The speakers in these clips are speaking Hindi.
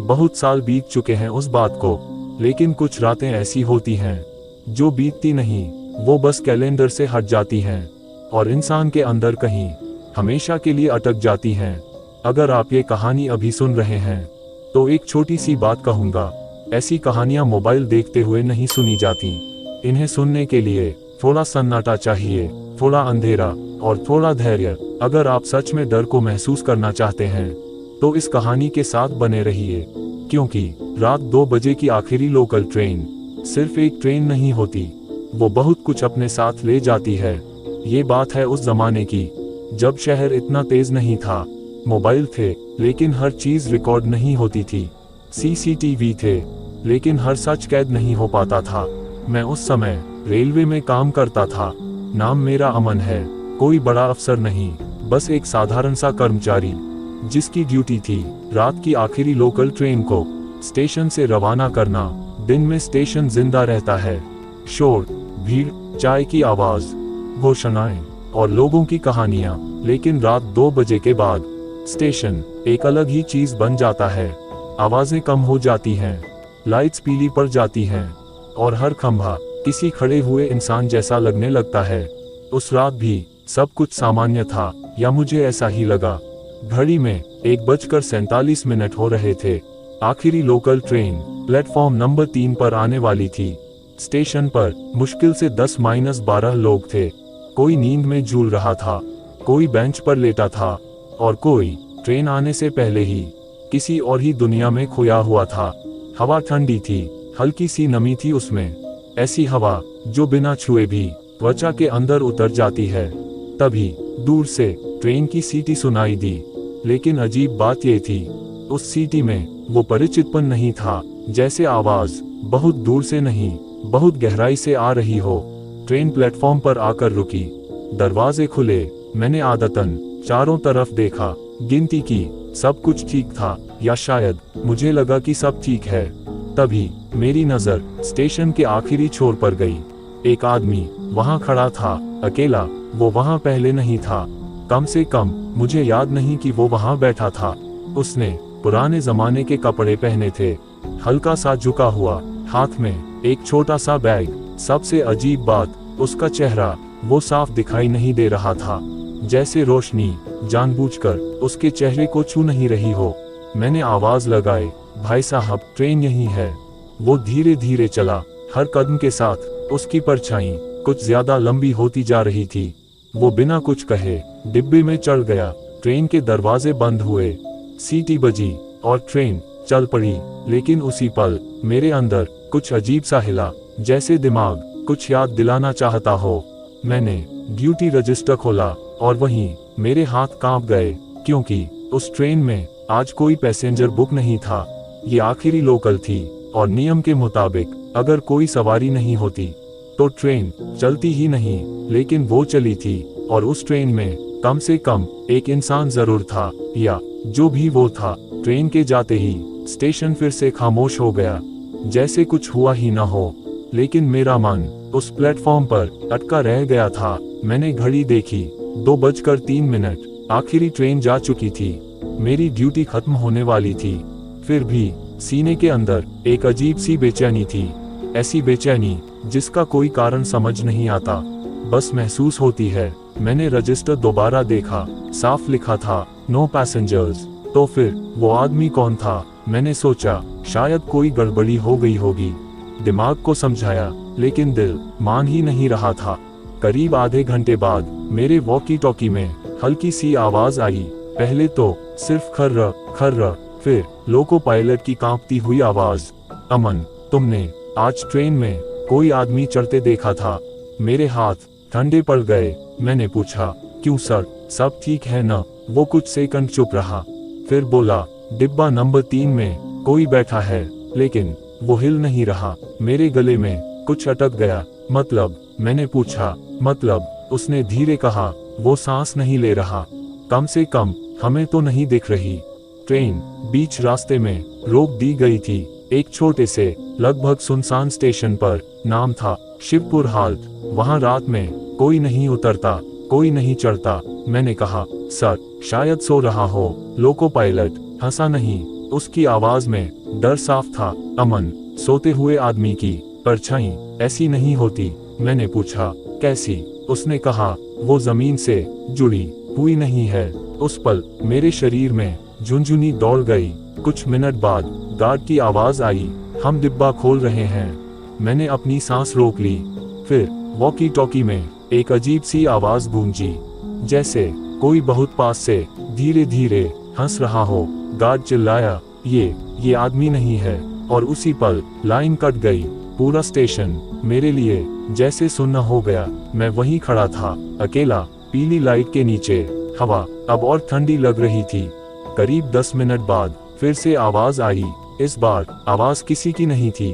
बहुत साल बीत चुके हैं उस बात को, लेकिन कुछ रातें ऐसी होती हैं जो बीतती नहीं, वो बस कैलेंडर से हट जाती हैं और इंसान के अंदर कहीं हमेशा के लिए अटक जाती हैं। अगर आप ये कहानी अभी सुन रहे हैं तो एक छोटी सी बात कहूँगा, ऐसी कहानियाँ मोबाइल देखते हुए नहीं सुनी जाती। इन्हें सुनने के लिए थोड़ा सन्नाटा चाहिए, थोड़ा अंधेरा और थोड़ा धैर्य। अगर आप सच में डर को महसूस करना चाहते हैं तो इस कहानी के साथ बने रहिए, क्योंकि रात 2 बजे की आखिरी लोकल ट्रेन सिर्फ एक ट्रेन नहीं होती, वो बहुत कुछ अपने साथ ले जाती है। ये बात है उस जमाने की जब शहर इतना तेज नहीं था, मोबाइल थे लेकिन हर चीज रिकॉर्ड नहीं होती थी, सीसीटीवी थे लेकिन हर सच कैद नहीं हो पाता था। मैं उस समय रेलवे में काम करता था। नाम मेरा अमन है, कोई बड़ा अफसर नहीं, बस एक साधारण सा कर्मचारी जिसकी ड्यूटी थी रात की आखिरी लोकल ट्रेन को स्टेशन से रवाना करना। दिन में स्टेशन जिंदा रहता है, शोर, भीड़, चाय की आवाज, घोषणाएं और लोगों की कहानियां, लेकिन रात 2 बजे के बाद स्टेशन एक अलग ही चीज बन जाता है। आवाजें कम हो जाती हैं, लाइट्स पीली पड़ जाती हैं और हर खंभा किसी खड़े हुए इंसान जैसा लगने लगता है। उस रात भी सब कुछ सामान्य था, या मुझे ऐसा ही लगा। घड़ी में 1:47 हो रहे थे। आखिरी लोकल ट्रेन प्लेटफॉर्म नंबर 3 पर आने वाली थी। स्टेशन पर मुश्किल से 10-12 लोग थे। कोई नींद में झूल रहा था, कोई बेंच पर लेटा था और कोई ट्रेन आने से पहले ही किसी और ही दुनिया में खोया हुआ था। हवा ठंडी थी, हल्की सी नमी थी उसमें, ऐसी हवा जो बिना छुए भी त्वचा के अंदर उतर जाती है। तभी दूर से ट्रेन की सीटी सुनाई दी, लेकिन अजीब बात ये थी, उस सीटी में वो परिचितपन नहीं था, जैसे आवाज बहुत दूर से नहीं, बहुत गहराई से आ रही हो। ट्रेन प्लेटफॉर्म पर आकर रुकी, दरवाजे खुले। मैंने आदतन चारों तरफ देखा, गिनती की, सब कुछ ठीक था, या शायद मुझे लगा कि सब ठीक है। तभी मेरी नजर स्टेशन के आखिरी छोर पर गई। एक आदमी वहां खड़ा था, अकेला। वो वहां पहले नहीं था, कम से कम मुझे याद नहीं कि वो वहां बैठा था। उसने पुराने जमाने के कपड़े पहने थे, हल्का सा झुका हुआ, हाथ में एक छोटा सा बैग। सबसे अजीब बात, उसका चेहरा वो साफ दिखाई नहीं दे रहा था, जैसे रोशनी जानबूझकर उसके चेहरे को छू नहीं रही हो। मैंने आवाज लगाई, भाई साहब, ट्रेन यही है। वो धीरे धीरे चला, हर कदम के साथ उसकी परछाई कुछ ज्यादा लंबी होती जा रही थी। वो बिना कुछ कहे डिब्बे में चढ़ गया। ट्रेन के दरवाजे बंद हुए, सीटी बजी और ट्रेन चल पड़ी। लेकिन उसी पल मेरे अंदर कुछ अजीब सा हिला, जैसे दिमाग कुछ याद दिलाना चाहता हो। मैंने ड्यूटी रजिस्टर खोला और वहीं मेरे हाथ कांप गए, क्योंकि उस ट्रेन में आज कोई पैसेंजर बुक नहीं था। ये आखिरी लोकल थी और नियम के मुताबिक अगर कोई सवारी नहीं होती तो ट्रेन चलती ही नहीं, लेकिन वो चली थी और उस ट्रेन में कम से कम एक इंसान जरूर था, या जो भी वो था। ट्रेन के जाते ही स्टेशन फिर से खामोश हो गया, जैसे कुछ हुआ ही ना हो। लेकिन मेरा मन उस प्लेटफॉर्म पर अटका रह गया था। मैंने घड़ी देखी, 2:03। आखिरी ट्रेन जा चुकी थी, मेरी ड्यूटी खत्म होने वाली थी। फिर भी सीने के अंदर एक अजीब सी बेचैनी थी, ऐसी बेचैनी जिसका कोई कारण समझ नहीं आता, बस महसूस होती है। मैंने रजिस्टर दोबारा देखा, साफ लिखा था नो पैसेंजर्स। तो फिर वो आदमी कौन था? मैंने सोचा शायद कोई गड़बड़ी हो गई होगी। दिमाग को समझाया, लेकिन दिल मान ही नहीं रहा था। करीब आधे घंटे बाद मेरे वॉकी टॉकी में हल्की सी आवाज आई। पहले तो सिर्फ खर्र खर्र, फिर लोको पायलट की कांपती हुई आवाज, अमन, तुमने आज ट्रेन में कोई आदमी चढ़ते देखा था? मेरे हाथ ठंडे पड़ गए। मैंने पूछा, क्यों सर, सब ठीक है ना? वो कुछ सेकंड चुप रहा, फिर बोला, डिब्बा नंबर 3 में कोई बैठा है, लेकिन वो हिल नहीं रहा। मेरे गले में कुछ अटक गया। मतलब? मैंने पूछा। मतलब? उसने धीरे कहा, वो सांस नहीं ले रहा, कम से कम हमें तो नहीं दिख रही। ट्रेन बीच रास्ते में रोक दी गई थी, एक छोटे से लगभग सुनसान स्टेशन पर। नाम था शिवपुर हाल्ट। वहां रात में कोई नहीं उतरता, कोई नहीं चढ़ता। मैंने कहा, सर शायद सो रहा हो। लोको पायलट हंसा नहीं, उसकी आवाज में डर साफ था, अमन। सोते हुए आदमी की परछाई ऐसी नहीं होती। मैंने पूछा, कैसी? उसने कहा, वो जमीन से जुड़ी हुई नहीं है। उस पल मेरे शरीर में झुनझुनी दौड़ गई। कुछ मिनट बाद गार्ड की आवाज आई, हम डिब्बा खोल रहे हैं। मैंने अपनी सांस रोक ली। फिर वॉकी टॉकी में एक अजीब सी आवाज गूंजी, जैसे कोई बहुत पास से धीरे धीरे हंस रहा हो। गार्ड चिल्लाया, ये आदमी नहीं है। और उसी पल लाइन कट गई। पूरा स्टेशन मेरे लिए जैसे सुन्न हो गया। मैं वहीं खड़ा था, अकेला, पीली लाइट के नीचे। हवा अब और ठंडी लग रही थी। करीब 10 मिनट बाद फिर से आवाज आई। इस बार आवाज किसी की नहीं थी,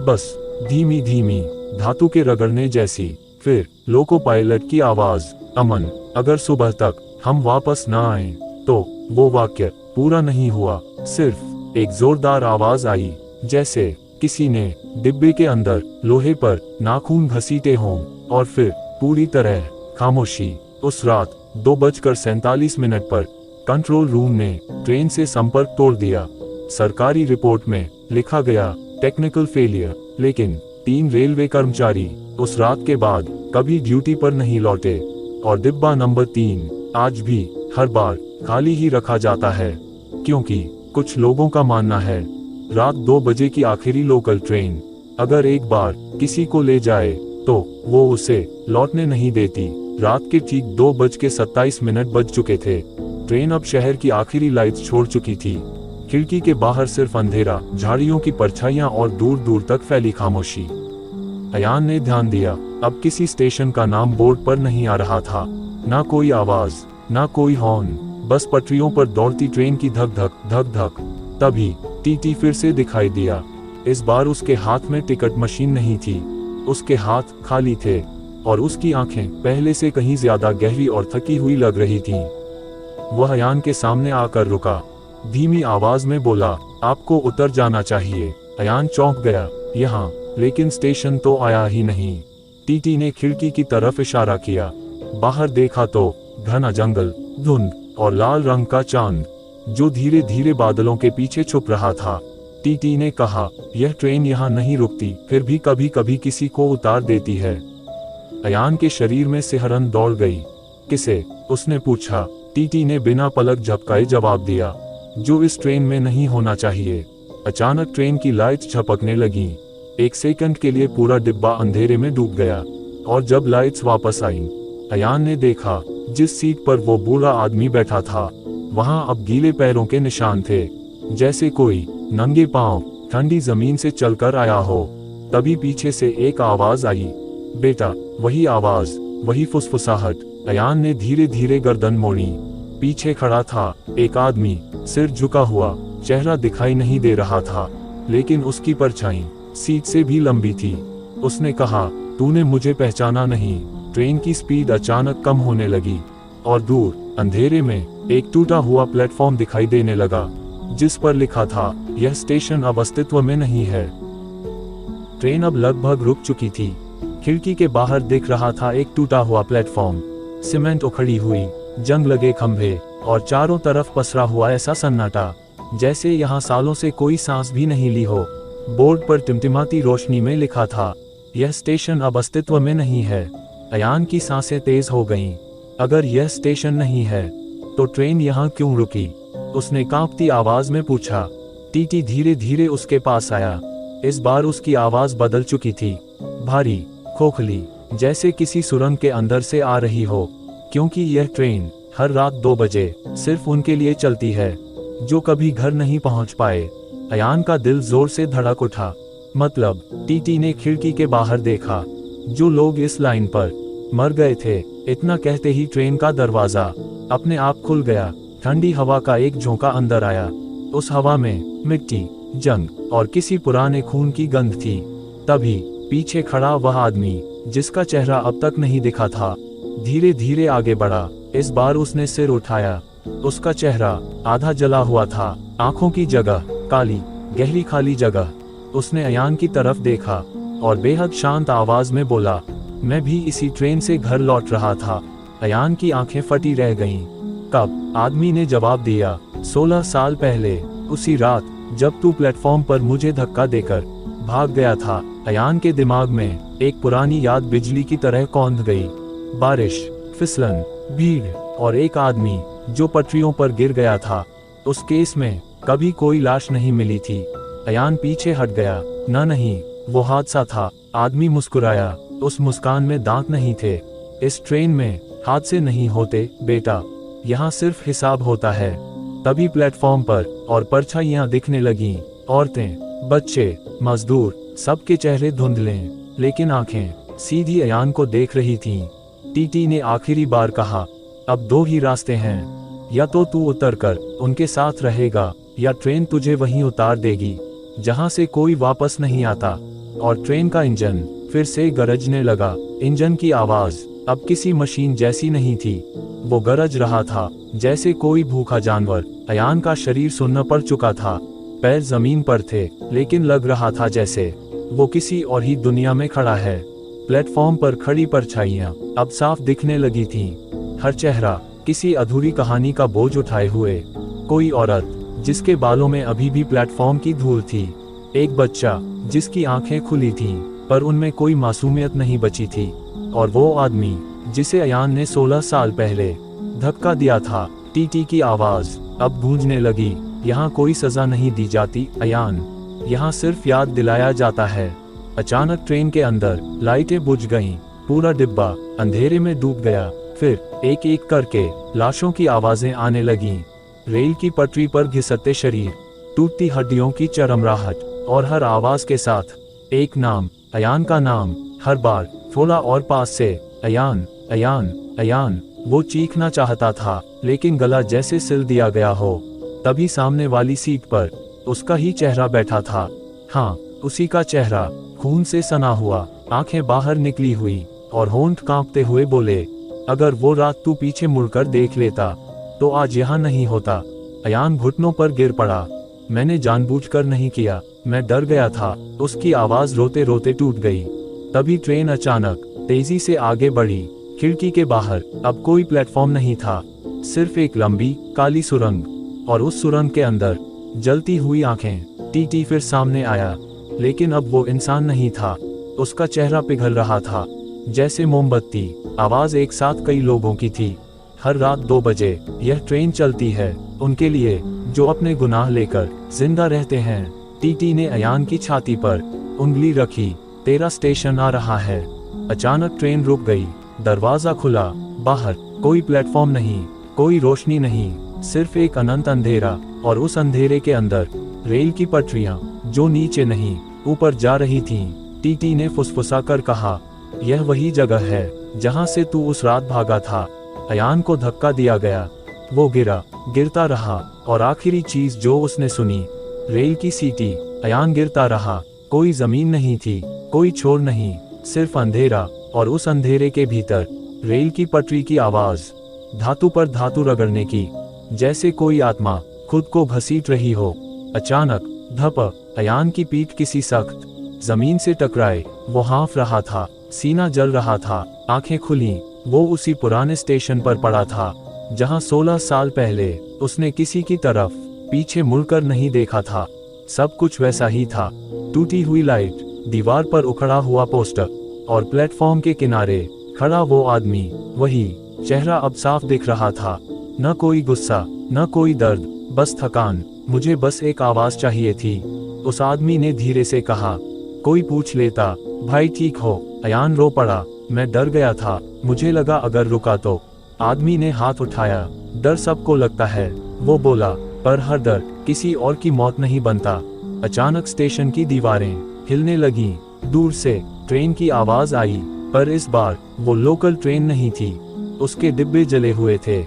बस धीमी धीमी धातु के रगड़ने जैसी। फिर लोको पायलट की आवाज, अमन, अगर सुबह तक हम वापस ना आए तो। वो वाक्य पूरा नहीं हुआ। सिर्फ एक जोरदार आवाज आई, जैसे किसी ने डिब्बे के अंदर लोहे पर नाखून घसीटे हों। और फिर पूरी तरह खामोशी। उस रात 2:47 पर कंट्रोल रूम ने ट्रेन से संपर्क तोड़ दिया। सरकारी रिपोर्ट में लिखा गया, टेक्निकल फेलियर। लेकिन 3 रेलवे कर्मचारी उस रात के बाद कभी ड्यूटी पर नहीं लौटे। और डिब्बा नंबर 3 आज भी हर बार खाली ही रखा जाता है, क्योंकि कुछ लोगों का मानना है रात 2 बजे की आखिरी लोकल ट्रेन अगर एक बार किसी को ले जाए तो वो उसे लौटने नहीं देती। रात के ठीक 2:27 बज चुके थे। ट्रेन अब शहर की आखिरी लाइट्स छोड़ चुकी थी। खिड़की के बाहर सिर्फ अंधेरा, झाड़ियों की परछाइयां और दूर दूर तक फैली खामोशी। अयान ने ध्यान दिया, अब किसी स्टेशन का नाम बोर्ड पर नहीं आ रहा था। ना कोई आवाज, ना कोई हॉर्न, बस पटरियों पर दौड़ती ट्रेन की धक धक धक धक। तभी टीटी फिर से दिखाई दिया। इस बार उसके हाथ में टिकट मशीन नहीं थी। उसके हाथ खाली थे और उसकी आंखें पहले से कहीं ज्यादा गहरी और थकी हुई लग रही थीं। वह अयान के सामने आकर रुका, धीमी आवाज में बोला, आपको उतर जाना चाहिए। अयान चौंक गया, यहाँ, लेकिन स्टेशन तो आया ही नहीं। टीटी ने खिड़की की तरफ इशारा किया। बाहर देखा तो घना जंगल, धुंध और लाल रंग का चांद जो धीरे धीरे बादलों के पीछे छुप रहा था। टीटी ने कहा, यह ट्रेन यहाँ नहीं रुकती, फिर भी कभी कभी किसी को उतार देती है। अयान के शरीर में सिहरन दौड़ गई। किसे? उसने पूछा। टीटी ने बिना पलक झपकाए जवाब दिया, जो इस ट्रेन में नहीं होना चाहिए। अचानक ट्रेन की लाइट्स झपकने लगीं। 1 सेकंड के लिए पूरा डिब्बा अंधेरे में डूब गया। और जब लाइट्स वापस आईं, अयान ने देखा जिस सीट पर वो बूढ़ा आदमी बैठा था, वहां अब गीले पैरों के निशान थे, जैसे कोई नंगे पांव ठंडी जमीन से चलकर आया हो। तभी पीछे से एक आवाज आई, बेटा। वही आवाज, वही फुसफुसाहट। अयान ने धीरे धीरे गर्दन मोड़ी। पीछे खड़ा था एक आदमी, सिर झुका हुआ, चेहरा दिखाई नहीं दे रहा था, लेकिन उसकी परछाई सीट से भी लंबी थी। उसने कहा, तूने मुझे पहचाना नहीं। ट्रेन की स्पीड अचानक कम होने लगी और दूर अंधेरे में एक टूटा हुआ प्लेटफॉर्म दिखाई देने लगा, जिस पर लिखा था, यह स्टेशन अब अस्तित्व में नहीं है। ट्रेन अब लगभग रुक चुकी थी। खिड़की के बाहर दिख रहा था एक टूटा हुआ प्लेटफॉर्म, सीमेंट उखड़ी हुई, जंग लगे खंभे और चारों तरफ पसरा हुआ ऐसा सन्नाटा, जैसे यहाँ सालों से कोई सांस भी नहीं ली हो। बोर्ड पर टिमटिमाती रोशनी में लिखा था, यह स्टेशन अब अस्तित्व में नहीं है। अयान की सांसें तेज हो गईं। अगर यह स्टेशन नहीं है तो ट्रेन यहाँ क्यों रुकी? उसने कांपती आवाज में पूछा। टीटी धीरे धीरे उसके पास आया। इस बार उसकी आवाज बदल चुकी थी, भारी, खोखली, जैसे किसी सुरंग के अंदर से आ रही हो। क्योंकि यह ट्रेन हर रात 2 बजे सिर्फ उनके लिए चलती है, जो कभी घर नहीं पहुंच पाए। अयान का दिल जोर से धड़क उठा। मतलब? टीटी ने खिड़की के बाहर देखा। जो लोग इस लाइन पर मर गए थे। इतना कहते ही ट्रेन का दरवाजा अपने आप खुल गया। ठंडी हवा का एक झोंका अंदर आया। उस हवा में मिट्टी, जंग और किसी पुराने खून की गंध थी। तभी पीछे खड़ा वह आदमी, जिसका चेहरा अब तक नहीं दिखा था, धीरे धीरे आगे बढ़ा। इस बार उसने सिर उठाया। उसका चेहरा आधा जला हुआ था, आंखों की जगह काली, गहरी खाली जगह। उसने अयान की तरफ देखा और बेहद शांत आवाज में बोला, मैं भी इसी ट्रेन से घर लौट रहा था। अयान की आंखें फटी रह गईं। कब? आदमी ने जवाब दिया, 16 साल पहले, उसी रात जब तू प्लेटफॉर्म पर मुझे धक्का देकर भाग गया था। अयान के दिमाग में एक पुरानी याद बिजली की तरह कौंध गई। बारिश, फिसलन, भीड़ और एक आदमी जो पटरियों पर गिर गया था। उस केस में कभी कोई लाश नहीं मिली थी। अयान पीछे हट गया। नहीं, वो हादसा था। आदमी मुस्कुराया। उस मुस्कान में दांत नहीं थे। इस ट्रेन में हादसे नहीं होते बेटा, यहाँ सिर्फ हिसाब होता है। तभी प्लेटफॉर्म पर और परछाइयां दिखने लगीं। औरतें, बच्चे, मजदूर, सबके चेहरे धुंधले, लेकिन आंखें सीधी अयान को देख रही थीं। टीटी ने आखिरी बार कहा, अब दो ही रास्ते हैं, या तो तू उतरकर उनके साथ रहेगा या ट्रेन तुझे वहीं उतार देगी जहां से कोई वापस नहीं आता। और ट्रेन का इंजन फिर से गरजने लगा। इंजन की आवाज अब किसी मशीन जैसी नहीं थी। वो गरज रहा था जैसे कोई भूखा जानवर। अयान का शरीर सुन्न पड़ चुका था। पैर जमीन पर थे, लेकिन लग रहा था जैसे वो किसी और ही दुनिया में खड़ा है। प्लेटफॉर्म पर खड़ी परछाइयां अब साफ दिखने लगी थीं। हर चेहरा किसी अधूरी कहानी का बोझ उठाए हुए। कोई औरत जिसके बालों में अभी भी प्लेटफॉर्म की धूल थी। एक बच्चा जिसकी आंखें खुली थीं, पर उनमें कोई मासूमियत नहीं बची थी। और वो आदमी जिसे अयान ने 16 साल पहले धक्का दिया था। टीटी की आवाज अब गूंजने लगी, यहाँ कोई सजा नहीं दी जाती अयान, यहाँ सिर्फ याद दिलाया जाता है। अचानक ट्रेन के अंदर लाइटें बुझ गईं। पूरा डिब्बा अंधेरे में डूब गया। फिर एक एक करके लाशों की आवाजें आने लगीं। रेल की पटरी पर घिसते शरीर, टूटती हड्डियों की चरमराहट, और हर आवाज के साथ एक नाम, अयान का नाम। हर बार थोड़ा और पास से, अयान, अयान, अयान। वो चीखना चाहता था, लेकिन गला जैसे सिल दिया गया हो। तभी सामने वाली सीट पर उसका ही चेहरा बैठा था। हाँ, उसी का चेहरा, खून से सना हुआ, आंखें बाहर निकली हुई, और होंठ कांपते हुए बोले, अगर वो रात तू पीछे मुड़कर देख लेता तो आज यहाँ नहीं होता। अयान घुटनों पर गिर पड़ा। मैंने जानबूझकर नहीं किया, मैं डर गया था। उसकी आवाज रोते रोते टूट गई। तभी ट्रेन अचानक तेजी से आगे बढ़ी। खिड़की के बाहर अब कोई प्लेटफॉर्म नहीं था, सिर्फ एक लंबी काली सुरंग, और उस सुरंग के अंदर जलती हुई आंखें। टीटी फिर सामने आया, लेकिन अब वो इंसान नहीं था। उसका चेहरा पिघल रहा था जैसे मोमबत्ती। आवाज एक साथ कई लोगों की थी। हर रात 2 बजे यह ट्रेन चलती है, उनके लिए जो अपने गुनाह लेकर जिंदा रहते हैं। टीटी ने अयान की छाती पर उंगली रखी। तेरा स्टेशन आ रहा है। अचानक ट्रेन रुक गई। दरवाजा खुला। बाहर कोई प्लेटफॉर्म नहीं, कोई रोशनी नहीं, सिर्फ एक अनंत अंधेरा। और उस अंधेरे के अंदर रेल की पटरियां जो नीचे नहीं ऊपर जा रही थीं। टीटी ने फुसफुसा कर कहा, यह वही जगह है जहां से तू उस रात भागा था। अयान को धक्का दिया गया। वो गिरता रहा, और आखिरी चीज जो उसने सुनी, रेल की सीटी। अयान गिरता रहा। कोई जमीन नहीं थी, कोई छोर नहीं, सिर्फ अंधेरा। और उस अंधेरे के भीतर रेल की पटरी की आवाज, धातु पर धातु रगड़ने की, जैसे कोई आत्मा खुद को घसीट रही हो। अचानक धप, अयान की पीठ किसी सख्त जमीन से टकराए। वो हाँफ रहा था, सीना जल रहा था, आंखें खुली। वो उसी पुराने स्टेशन पर पड़ा था जहां 16 साल पहले उसने किसी की तरफ पीछे मुड़कर नहीं देखा था। सब कुछ वैसा ही था। टूटी हुई लाइट, दीवार पर उखड़ा हुआ पोस्टर, और प्लेटफॉर्म के किनारे खड़ा वो आदमी। वही चेहरा अब साफ दिख रहा था। न कोई गुस्सा, न कोई दर्द, बस थकान। मुझे बस एक आवाज चाहिए थी, उस आदमी ने धीरे से कहा। कोई पूछ लेता, भाई ठीक हो? अयान रो पड़ा। मैं डर गया था, मुझे लगा अगर रुका तो। आदमी ने हाथ उठाया। डर सबको लगता है, वो बोला, पर हर डर किसी और की मौत नहीं बनता। अचानक स्टेशन की दीवारें हिलने लगीं। दूर से ट्रेन की आवाज आई, पर इस बार वो लोकल ट्रेन नहीं थी। उसके डिब्बे जले हुए थे।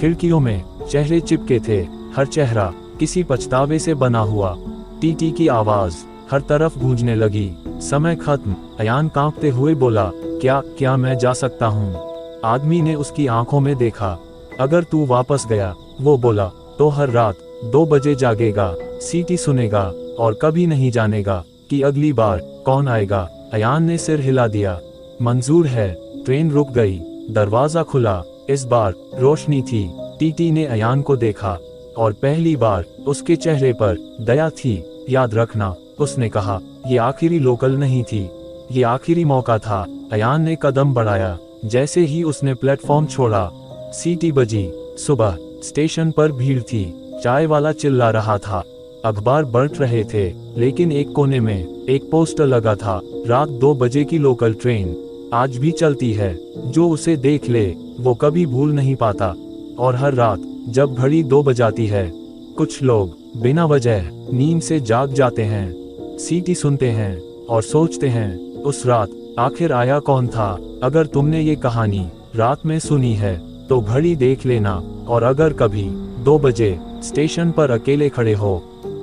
खिड़कियों में चेहरे चिपके थे, हर चेहरा किसी पछतावे से बना हुआ। टीटी की आवाज हर तरफ गूंजने लगी। समय खत्म। अयान कांपते हुए बोला, क्या मैं जा सकता हूँ? आदमी ने उसकी आंखों में देखा। अगर तू वापस गया, वो बोला, तो हर रात 2 बजे जागेगा, सीटी सुनेगा, और कभी नहीं जानेगा कि अगली बार कौन आएगा। अयान ने सिर हिला दिया। मंजूर है। ट्रेन रुक गई। दरवाजा खुला। इस बार रोशनी थी। टीटी ने अयान को देखा। और पहली बार उसके चेहरे पर दया थी। याद रखना, उसने कहा, ये आखिरी लोकल नहीं थी, ये आखिरी मौका था। अयान ने कदम बढ़ाया। जैसे ही उसने प्लेटफॉर्म छोड़ा, सीटी बजी। सुबह स्टेशन पर भीड़ थी। चाय वाला चिल्ला रहा था, अखबार बंट रहे थे, लेकिन एक कोने में एक पोस्टर लगा था, रात 2 बजे की लोकल ट्रेन आज भी चलती है। जो उसे देख ले वो कभी भूल नहीं पाता। और हर रात जब घड़ी 2 बजाती है, कुछ लोग बिना वजह नींद से जाग जाते हैं, सीटी सुनते हैं और सोचते हैं, उस रात आखिर आया कौन था। अगर तुमने ये कहानी रात में सुनी है तो घड़ी देख लेना, और अगर कभी 2 बजे स्टेशन पर अकेले खड़े हो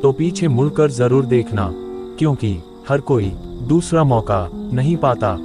तो पीछे मुड़कर जरूर देखना, क्योंकि हर कोई दूसरा मौका नहीं पाता।